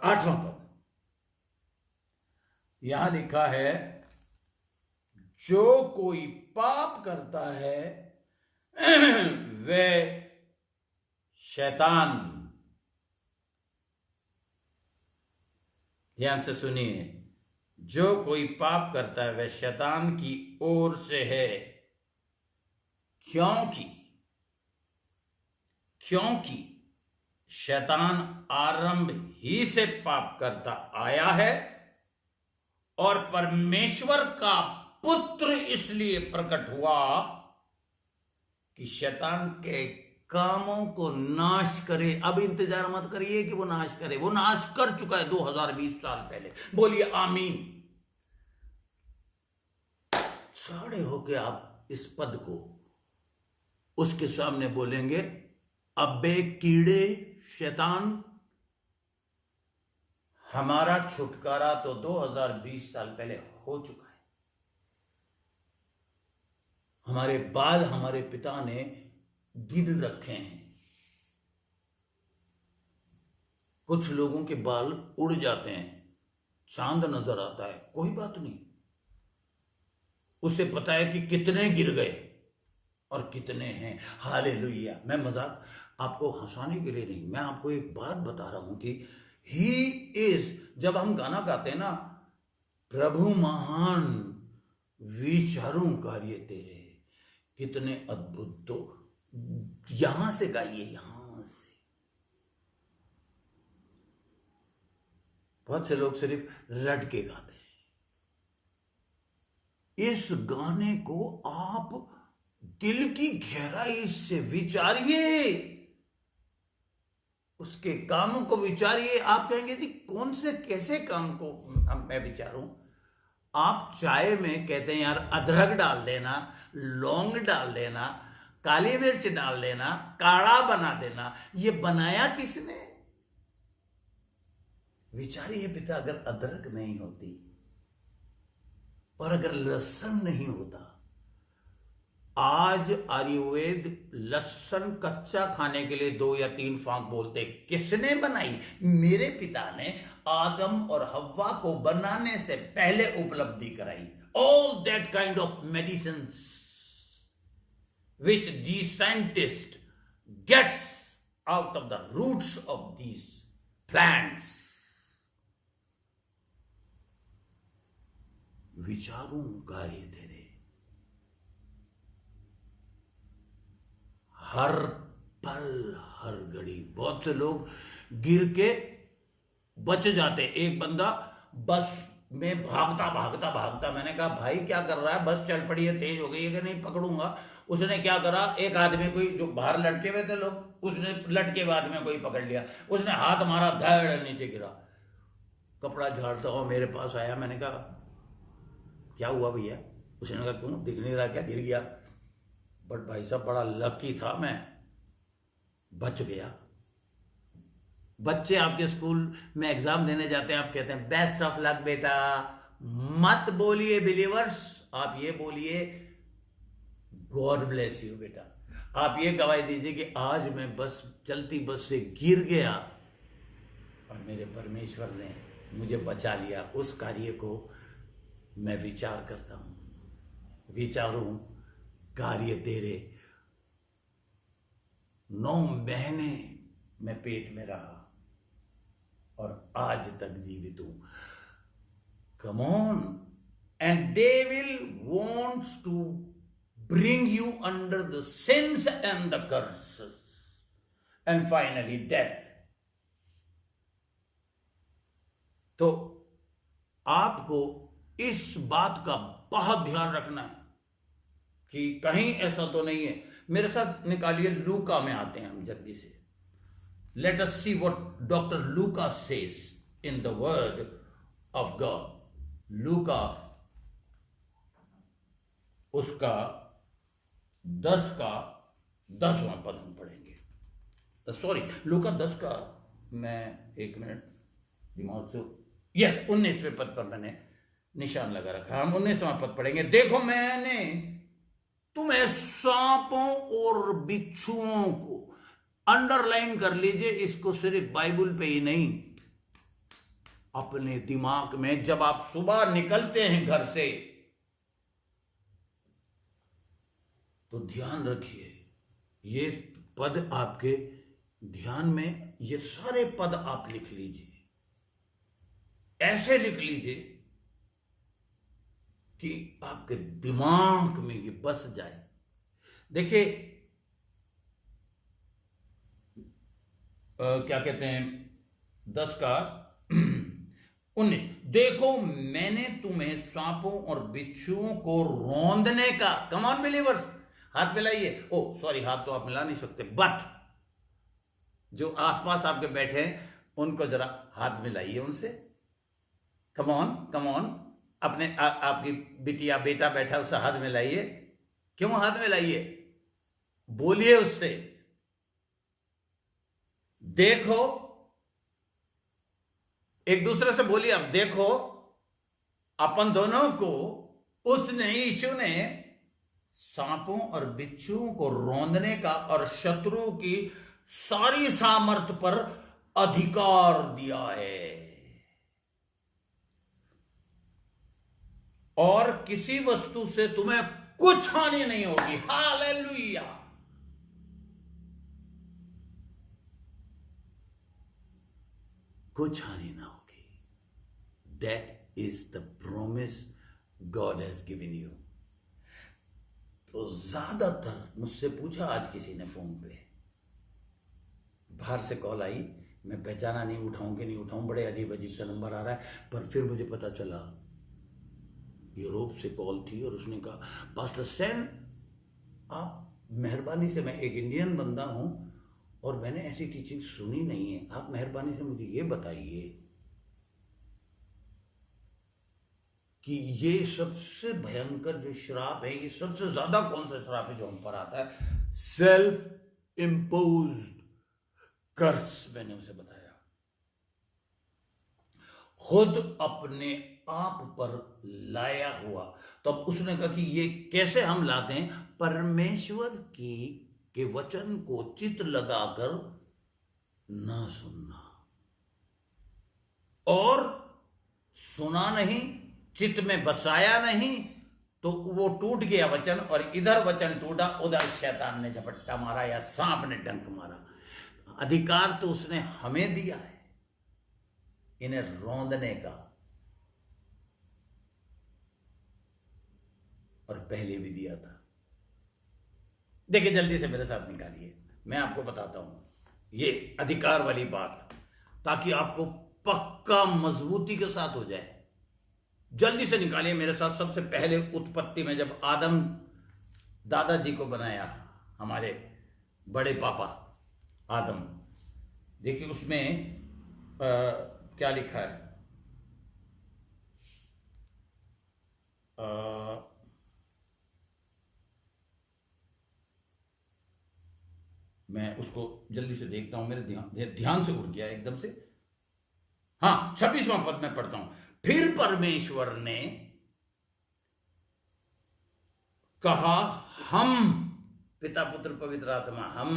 आठवां पद, यहां लिखा है, जो कोई पाप करता है वह शैतान, ध्यान से सुनिए, जो कोई पाप करता है वह शैतान की ओर से है, क्योंकि शैतान आरंभ ही से पाप करता आया है और परमेश्वर का पुत्र इसलिए प्रकट हुआ कि शैतान के कामों को नाश करे। अब इंतजार मत करिए कि वो नाश करे, वो नाश कर चुका है 2020 साल पहले। बोलिए आमीन। खड़े होके आप इस पद को उसके सामने बोलेंगे, अबे कीड़े शैतान, हमारा छुटकारा तो 2020 साल पहले हो चुका है। हमारे बाल हमारे पिता ने गिन रखे हैं। कुछ लोगों के बाल उड़ जाते हैं, चांद नजर आता है, कोई बात नहीं, उसे पता है कि कितने गिर गए और कितने हैं। हालेलुया। मैं मजाक आपको हंसाने के लिए नहीं, मैं आपको एक बात बता रहा हूं कि ही इज, जब हम गाना गाते हैं ना, प्रभु महान विचारों कार्य तेरे कितने अद्भुत, तो यहां से गाइए, यहां से। बहुत से लोग सिर्फ रट के गाते हैं। इस गाने को आप दिल की गहराई से विचारिए, उसके कामों को विचारिए। आप कहेंगे जी कौन से कैसे काम को मैं विचारूं? आप चाय में कहते हैं यार अदरक डाल देना, लौंग डाल देना, काली मिर्च डाल देना, काढ़ा बना देना, ये बनाया किसने? विचारिए पिता, अगर अदरक नहीं होती और अगर लहसुन नहीं होता, आज आयुर्वेद लहसुन कच्चा खाने के लिए 2 या 3 फांक बोलते। किसने बनाई? मेरे पिता ने आदम और हव्वा को बनाने से पहले उपलब्धि कराई। All that kind of medicine which these scientists gets out of the roots of these plants. विचारों कार्य तेरे, हर पल हर घड़ी। बहुत से लोग गिर के बच जाते। एक बंदा बस में भागता भागता भागता, मैंने कहा भाई क्या कर रहा है, बस चल पड़ी है, तेज हो गई है कि नहीं, पकड़ूंगा। उसने क्या करा, एक आदमी कोई जो बाहर लटके हुए थे लोग, उसने लटके हुए आदमी कोई पकड़ लिया, उसने हाथ मारा, धड़ नीचे गिरा। कपड़ा झाड़ता हुआ मेरे पास आया, मैंने कहा क्या हुआ भैया? उसने कहा क्यों, दिख नहीं रहा क्या, गिर गया? बट भाई साहब बड़ा लकी था, मैं बच गया। बच्चे आपके स्कूल में एग्जाम देने जाते हैं, आप कहते हैं बेस्ट ऑफ लक बेटा। मत बोलिए बिलीवर्स, आप ये बोलिए गॉड ब्लेस यू बेटा। आप ये गवाही दीजिए कि आज मैं बस चलती बस से गिर गया और मेरे परमेश्वर ने मुझे बचा लिया। उस कार्य को मैं विचार करता हूं। विचारूं कार्य तेरे। 9 महीने मैं पेट में रहा और आज तक जीवित हूं। Come on, and they will wants to bring you under the sins and the curses and finally death. तो आपको इस बात का बहुत ध्यान रखना है कि कहीं ऐसा तो नहीं है। मेरे साथ निकालिए, लूका में आते हैं हम जल्दी से। Let us see what doctor Luka says in the word of God. Luka उसका 10 का 10वां पद हम पढ़ेंगे। सॉरी, लूका 10 का, मैं 1 मिनट दिमाग से, यह 19वें पद पर मैंने निशान लगा रखा। हम 19वां पद पढ़ेंगे। देखो मैंने तुम्हें सांपों और बिच्छुओं को अंडरलाइन कर लीजिए इसको, सिर्फ बाइबल पे ही नहीं, अपने दिमाग में जब आप सुबह निकलते हैं घर से तो ध्यान रखिए, ये पद आपके ध्यान में, ये सारे पद आप लिख लीजिए, ऐसे लिख लीजिए कि आपके दिमाग में ये बस जाए। देखिए क्या कहते हैं 10 का 19, देखो मैंने तुम्हें सांपों और बिच्छुओं को रौंदने का, कम ऑन बिलीवर्स, हाथ मिलाइए। ओ सॉरी, हाथ तो आप मिला नहीं सकते, बट जो आसपास आपके बैठे हैं उनको जरा हाथ मिलाइए उनसे, कम ऑन कम ऑन, अपने आपकी बिटिया बेटा बैठा उससे हाथ मिलाइए। क्यों हाथ मिलाइए? बोलिए उससे, देखो, एक दूसरे से बोलिए, अब देखो अपन दोनों को उसने, यीशु ने सांपों और बिच्छुओं को रौंदने का और शत्रु की सारी सामर्थ पर अधिकार दिया है, और किसी वस्तु से तुम्हें कुछ हानि नहीं होगी। हालेलुया। कुछ हानि ना होगी। That is the promise God has given you. तो ज्यादातर मुझसे पूछा आज किसी ने फोन पे, बाहर से कॉल आई, मैं पहचाना नहीं, उठाऊं कि नहीं उठाऊं, बड़े अजीब अजीब सा नंबर आ रहा है, पर फिर मुझे पता चला यूरोप से कॉल थी और उसने कहा पास्टर सैम आप मेहरबानी से, मैं एक इंडियन बंदा हूं और मैंने ऐसी टीचिंग सुनी नहीं है, आप मेहरबानी से मुझे ये बताइए कि ये सबसे भयंकर जो श्राप है, ये सबसे ज्यादा कौन सा श्राप है जो हम पर आता है? सेल्फ इम्पोज्ड कर्स। मैंने उसे बताया, खुद अपने आप पर लाया हुआ। तो अब उसने कहा कि ये कैसे हम लाते हैं? परमेश्वर के वचन को चित लगाकर ना सुनना, और सुना नहीं, चित्त में बसाया नहीं, तो वो टूट गया वचन, और इधर वचन टूटा, उधर शैतान ने झपट्टा मारा या सांप ने डंक मारा। अधिकार तो उसने हमें दिया है इन्हें रौंदने का, और पहले भी दिया था। देखिए जल्दी से मेरे साथ निकालिए, मैं आपको बताता हूं ये अधिकार वाली बात, ताकि आपको पक्का मजबूती के साथ हो जाए। जल्दी से निकालिए मेरे साथ। सबसे पहले उत्पत्ति में जब आदम दादाजी को बनाया, हमारे बड़े पापा आदम, देखिए उसमें क्या लिखा है, मैं उसको जल्दी से देखता हूं, मेरे ध्यान से उड़ गया एकदम से। हाँ, 26वां पद में पढ़ता हूं। फिर परमेश्वर ने कहा, हम, पिता पुत्र पवित्र आत्मा, हम,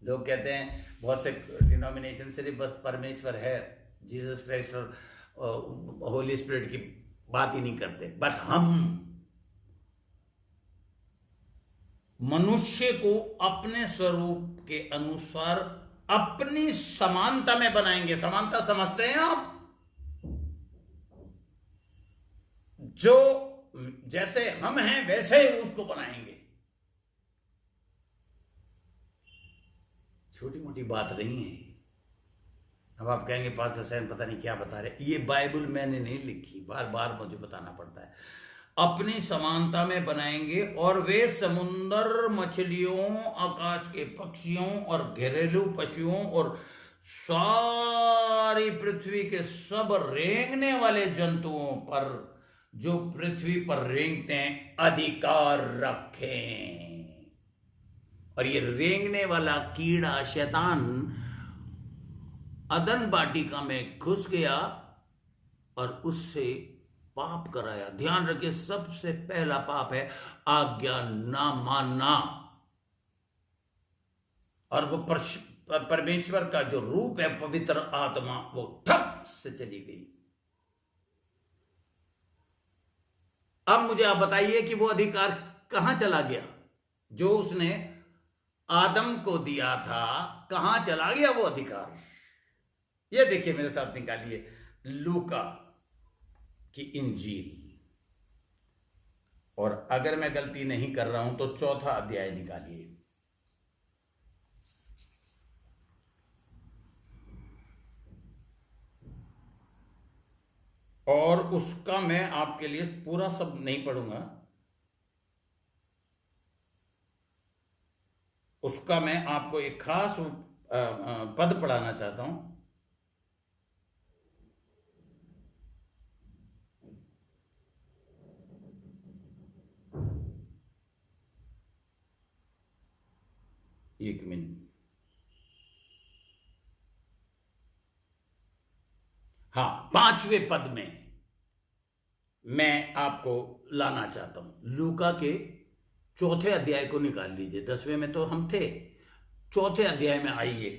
लोग कहते हैं बहुत से डिनोमिनेशन सिर्फ बस परमेश्वर है, जीसस क्राइस्ट और होली स्पिरिट की बात ही नहीं करते, बट हम मनुष्य को अपने स्वरूप के अनुसार अपनी समानता में बनाएंगे। समानता समझते हैं आप? जो जैसे हम हैं वैसे ही उसको बनाएंगे। छोटी मोटी बात नहीं है। अब आप कहेंगे पास्टर सैन पता नहीं क्या बता रहे, ये बाइबल मैंने नहीं लिखी, बार बार मुझे बताना पड़ता है। अपनी समानता में बनाएंगे, और वे समुद्र मछलियों, आकाश के पक्षियों और घरेलू पशुओं और सारी पृथ्वी के सब रेंगने वाले जंतुओं पर जो पृथ्वी पर रेंगते हैं अधिकार रखें। और ये रेंगने वाला कीड़ा शैतान अदन वाटिका में घुस गया और उससे पाप कराया। ध्यान रखिए, सबसे पहला पाप है आज्ञा ना मानना। और वो परमेश्वर का जो रूप है पवित्र आत्मा वो ठप से चली गई। अब मुझे आप बताइए कि वो अधिकार कहां चला गया जो उसने आदम को दिया था? कहां चला गया वो अधिकार? ये देखिए मेरे साथ, निकालिए लूका की इंजील, और अगर मैं गलती नहीं कर रहा हूं तो 4था अध्याय निकालिए। और उसका मैं आपके लिए पूरा सब नहीं पढ़ूंगा, उसका मैं आपको एक खास पद पढ़ाना चाहता हूं। एक मिनट, हाँ, 5वें पद में मैं आपको लाना चाहता हूं। लूका के 4थे अध्याय को निकाल लीजिए, 10वें में तो हम थे, 4थे अध्याय में आइए।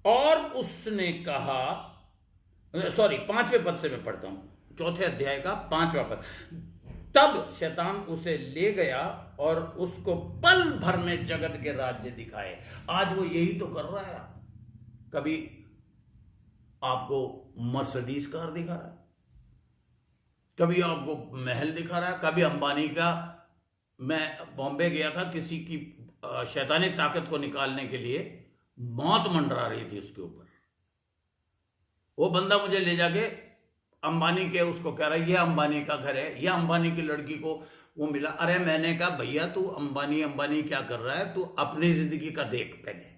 और उसने कहा, सॉरी 5वें पद से मैं पढ़ता हूं, 4थे अध्याय का 5वां पद। तब शैतान उसे ले गया और उसको पल भर में जगत के राज्य दिखाए। आज वो यही तो कर रहा है। कभी आपको मर्सिडीज कार दिखा रहा है, कभी आपको महल दिखा रहा है, कभी अंबानी का। मैं बॉम्बे गया था, किसी की शैतानी ताकत को निकालने के लिए मौत मंडरा रही थी उसके ऊपर। वो बंदा मुझे ले जाके अंबानी के उसको कह रहा है ये अंबानी का घर है, ये अंबानी की लड़की को वो मिला। अरे मैंने कहा भैया तू अंबानी अंबानी क्या कर रहा है, तू अपनी जिंदगी का देख पहले।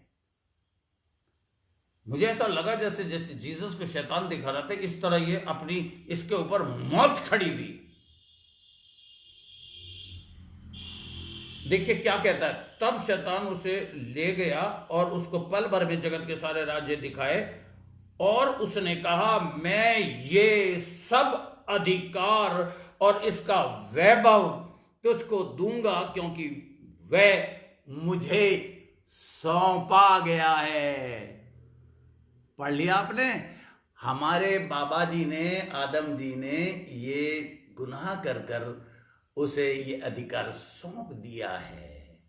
मुझे ऐसा लगा जैसे जैसे जीसस को शैतान दिखा रहा था, इस तरह ये अपनी इसके ऊपर मौत खड़ी हुई। देखिए क्या कहता है, तब शैतान उसे ले गया और उसको पल भर में जगत के सारे राज्य दिखाए, और उसने कहा मैं ये सब अधिकार और इसका वैभव तुझको दूंगा, क्योंकि वह मुझे सौंपा गया है। पढ़ लिया आपने? हमारे बाबा जी ने, आदम जी ने ये गुनाह कर कर उसे ये अधिकार सौंप दिया है।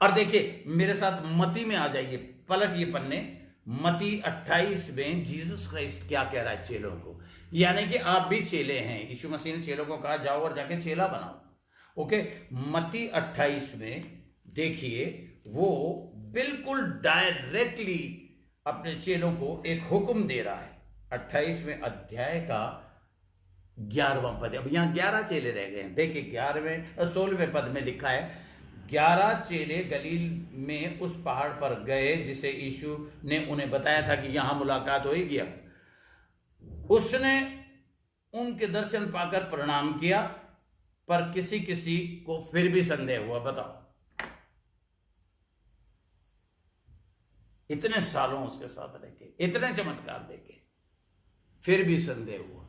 और देखिए मेरे साथ मती में आ जाइए, पलटिए पन्ने, मती 28 में जीसस क्राइस्ट क्या कह रहा है चेलों को। यानी कि आप भी चेले हैं, यीशु मसीह ने चेलों को कहा जाओ और जाके चेला बनाओ। ओके, मती 28 में देखिए वो बिल्कुल डायरेक्टली अपने चेलों को एक हुक्म दे रहा है। 28वें अध्याय का 11वां पद। अब यहां 11 चेले रह गए हैं। देखिए 16वें पद में लिखा है, 11 चेले गलील में उस पहाड़ पर गए जिसे यीशु ने उन्हें बताया था कि यहां मुलाकात होगी। उसने उनके दर्शन पाकर प्रणाम किया, पर किसी किसी को फिर भी संदेह हुआ। बताओ, इतने सालों उसके साथ रह के, इतने चमत्कार देके, फिर भी संदेह हुआ।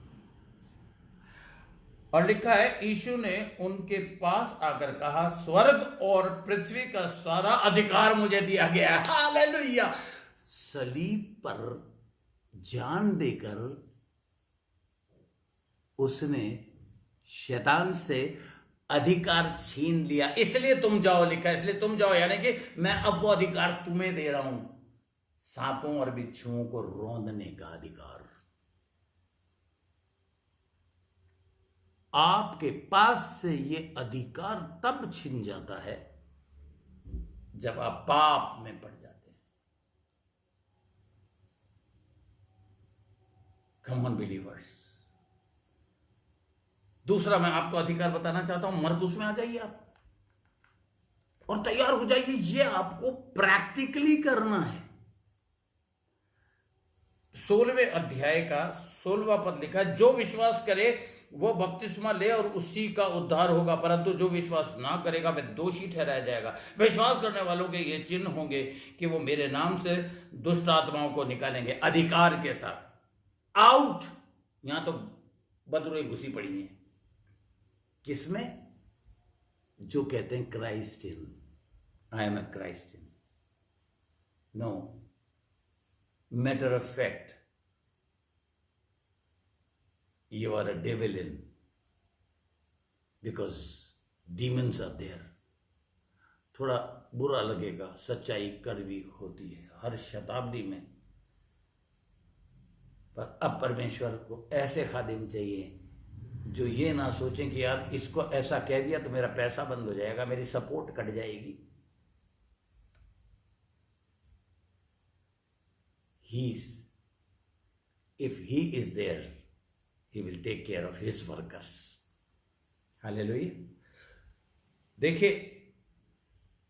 और लिखा है यीशु ने उनके पास आकर कहा, स्वर्ग और पृथ्वी का सारा अधिकार मुझे दिया गया है। हालेलुया! सलीब पर जान देकर उसने शैतान से अधिकार छीन लिया। इसलिए तुम जाओ, लिखा है इसलिए तुम जाओ, यानी कि मैं अब वो अधिकार तुम्हें दे रहा हूं, सांपों और बिच्छुओं को रौंदने का अधिकार। आपके पास से ये अधिकार तब छिन जाता है जब आप पाप में पड़ जाते हैं। कम ऑन बिलीवर्स। दूसरा मैं आपको अधिकार बताना चाहता हूं, मरकुस में आ जाइए आप और तैयार हो जाइए। ये आपको प्रैक्टिकली करना है। 16वें अध्याय का 16वां पद लिखा है, जो विश्वास करे वो बपतिस्मा ले और उसी का उद्धार होगा, परंतु जो विश्वास ना करेगा वह दोषी ठहराया जाएगा। विश्वास करने वालों के ये चिन्ह होंगे कि वो मेरे नाम से दुष्ट आत्माओं को निकालेंगे अधिकार के साथ। आउट! यहां तो बदरुएं घुसी पड़ी हैं। किसमें? जो कहते हैं Christ in I am a Christian. No. Matter of fact, you are a devil in, because demons are there. थोड़ा बुरा लगेगा, सच्चाई कड़वी होती है हर शताब्दी में, पर अब परमेश्वर को ऐसे खादिम चाहिए जो ये ना सोचें कि यार इसको ऐसा कह दिया तो मेरा पैसा बंद हो जाएगा, मेरी सपोर्ट कट जाएगी. If he is there, he will take care of his workers. Hallelujah. देखिए,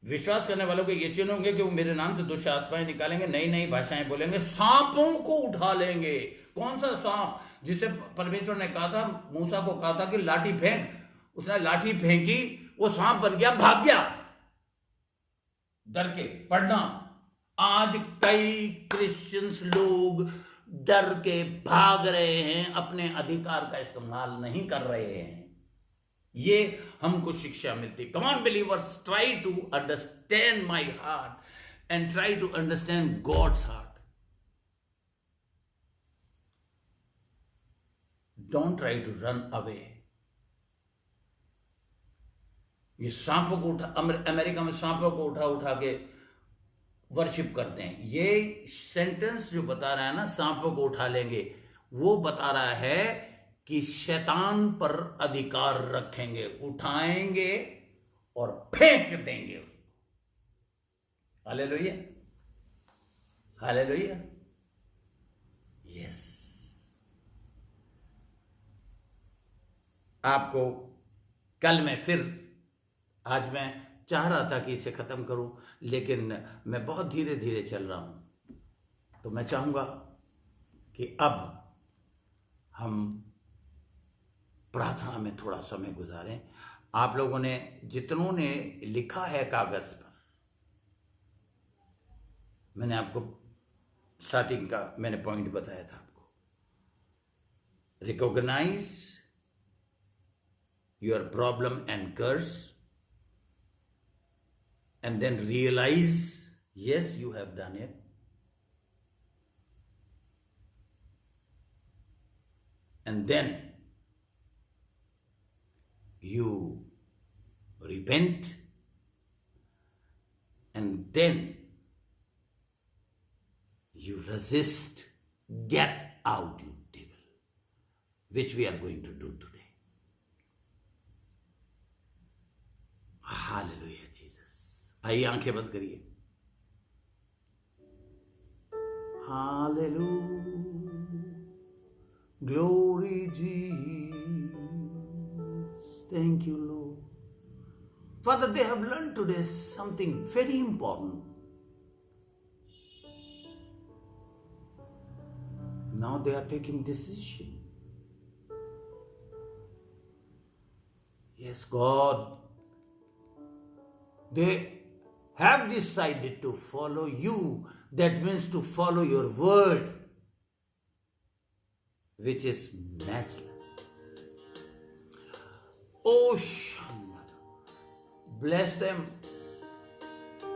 विश्वास करने वालों को ये चिन्ह होंगे कि वो मेरे नाम से दुष्ट आत्माएं निकालेंगे, नई नई भाषाएं बोलेंगे, सांपों को उठा लेंगे. कौन सा सांप? जिसे परमेश्वर ने कहा था, मूसा को कहा था कि लाठी फेंक. उसने लाठी फेंकी, वो सांप बन गया, भाग गया डर के. पढ़ना, आज कई क्रिश्चियंस लोग डर के भाग रहे हैं, अपने अधिकार का इस्तेमाल नहीं कर रहे हैं. ये हमको शिक्षा मिलती. Come on believers, try to understand my heart and try to understand God's heart. Don't try to run away. ये सांपों को उठा, अमेरिका में सांपों को उठा उठा के वर्शिप करते हैं. ये सेंटेंस जो बता रहा है ना, सांपों को उठा लेंगे, वो बता रहा है कि शैतान पर अधिकार रखेंगे, उठाएंगे और फेंक देंगे उसको. Hallelujah, hallelujah. यस. आपको कल मैं फिर, आज मैं चाह रहा था कि इसे खत्म करूं, लेकिन मैं बहुत धीरे धीरे चल रहा हूं. तो मैं चाहूंगा कि अब हम प्रार्थना में थोड़ा समय गुजारें. आप लोगों ने, जितनों ने लिखा है कागज पर, मैंने आपको स्टार्टिंग का मैंने पॉइंट बताया था आपको. Recognise your problem and curse, and then realize, yes, you have done it. And then you repent, and then you resist. Get out, you devil, which we are going to do today. Hallelujah. आइए, आंखें बंद करिए. Hallelujah, glory Jesus, thank you Lord. Father, they have learned today something very important. Now they are taking decision. Yes, God, they have decided to follow you. That means to follow your word, which is matchless. Oh, bless them,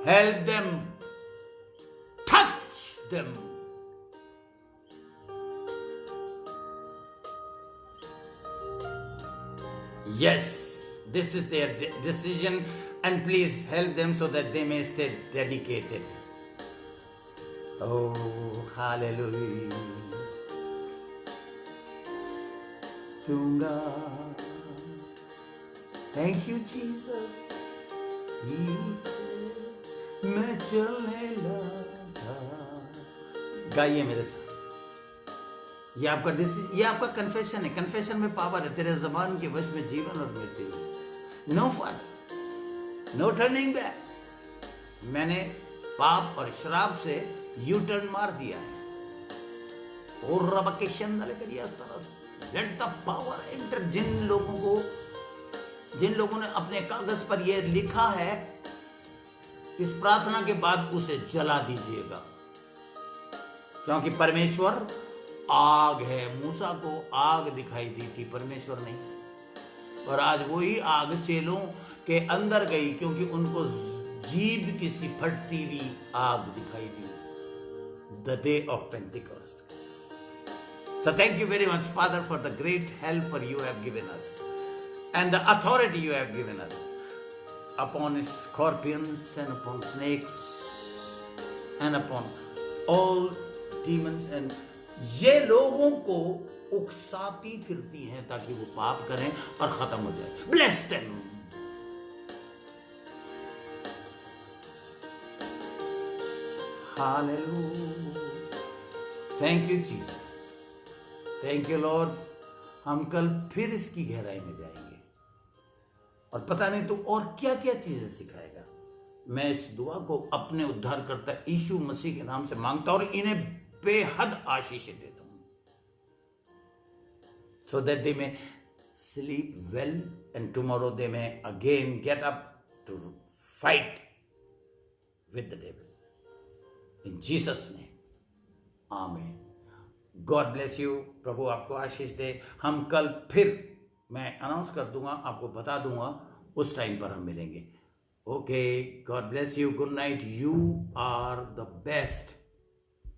help them, touch them. Yes, this is their decision. And please help them so that they may stay dedicated. Oh, hallelujah. Tunga. Thank you, Jesus. मैं चलने लगा. गाइए मेरे साथ. ये आपका confession है. Confession में पावर है. तेरे ज़बान के वश में जीवन और मृत्यु. No father, no turning back. मैंने पाप और श्राप से यू टर्न मार दिया है. और रब के शंदल करिया तरफ. Let the power enter. जिन लोगों ने अपने कागज पर यह लिखा है, इस प्रार्थना के बाद उसे जला दीजिएगा, क्योंकि परमेश्वर आग है. मूसा को आग दिखाई दी थी, परमेश्वर नहीं. और आज वही आग चेलों के अंदर गई, क्योंकि उनको अजीब किसी फटती हुई आग दिखाई दी, the day of Pentecost. So thank you very much, Father, for the great helper you have given us and the authority you have given us upon scorpions and upon snakes and upon all demons, and ये लोगों को उकसाती फिरती हैं ताकि वो पाप करें और खत्म हो जाए। Bless them. Hallelujah. Thank you, Jesus. Thank you Lord. हम कल फिर इसकी गहराई में जाएंगे और पता नहीं तो और क्या क्या चीजें सिखाएगा। मैं इस दुआ को अपने उद्धारकर्ता यीशु मसीह के नाम से मांगता और इन्हें बेहद आशीष देता हूं, सो that they may sleep well and tomorrow they may again get up to fight with the devil in Jesus name, आमीन। God bless you. प्रभु आपको आशीष दे। हम कल फिर मैं अनाउंस कर दूंगा, आपको बता दूंगा, उस टाइम पर हम मिलेंगे। Okay, God bless you, good night, you are the best.